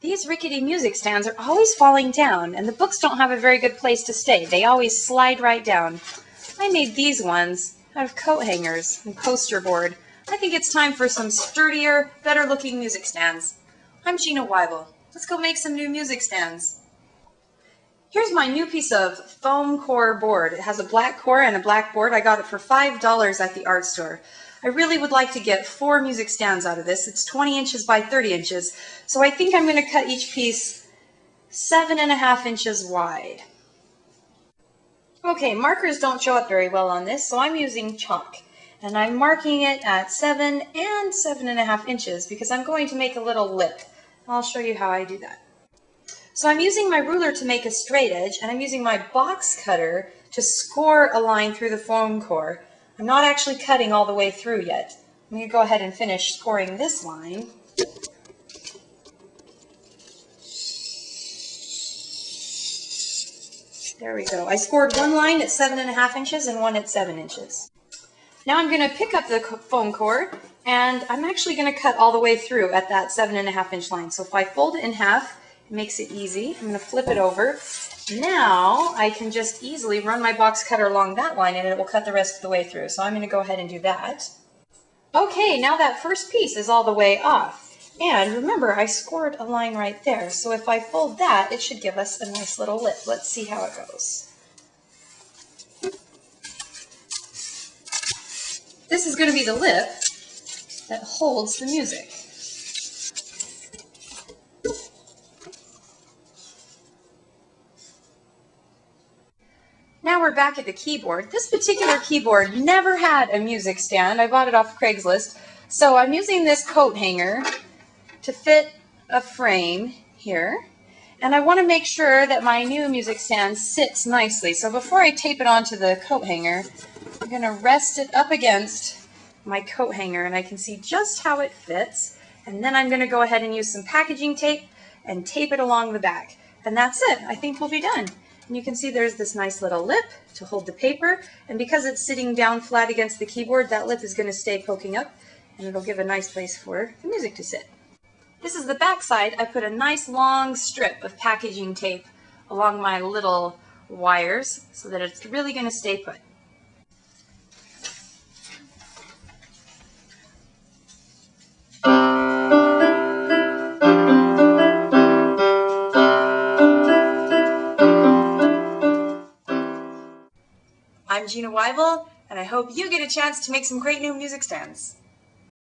These rickety music stands are always falling down, and the books don't have a very good place to stay. They always slide right down. I made these ones out of coat hangers and poster board. I think it's time for some sturdier, better-looking music stands. I'm Gina Weibel. Let's go make some new music stands. Here's my new piece of foam core board. It has a black core and a black board. I got it for $5 at the art store. I really would like to get 4 music stands out of this. It's 20 inches by 30 inches. So I think I'm going to cut each piece 7.5 inches wide. Okay, markers don't show up very well on this, so I'm using chalk. And I'm marking it at 7 and 7.5 inches because I'm going to make a little lip. I'll show you how I do that. So I'm using my ruler to make a straight edge, and I'm using my box cutter to score a line through the foam core. I'm not actually cutting all the way through yet. I'm going to go ahead and finish scoring this line. There we go. I scored one line at 7.5 inches and one at 7 inches. Now I'm going to pick up the foam core, and I'm actually going to cut all the way through at that 7.5 inch line. So if I fold it in half, it makes it easy. I'm going to flip it over. Now I can just easily run my box cutter along that line and it will cut the rest of the way through. So I'm going to go ahead and do that. Okay, now that first piece is all the way off. And remember, I scored a line right there. So if I fold that, it should give us a nice little lip. Let's see how it goes. This is going to be the lip that holds the music. Now we're back at the keyboard. This particular keyboard never had a music stand. I bought it off Craigslist. So I'm using this coat hanger to fit a frame here. And I want to make sure that my new music stand sits nicely. So before I tape it onto the coat hanger, I'm going to rest it up against my coat hanger and I can see just how it fits. And then I'm going to go ahead and use some packaging tape and tape it along the back. And that's it. I think we'll be done. And you can see there's this nice little lip to hold the paper, and because it's sitting down flat against the keyboard, that lip is going to stay poking up, and it'll give a nice place for the music to sit. This is the back side. I put a nice long strip of packaging tape along my little wires so that it's really going to stay put. I'm Gina Weibel, and I hope you get a chance to make some great new music stands.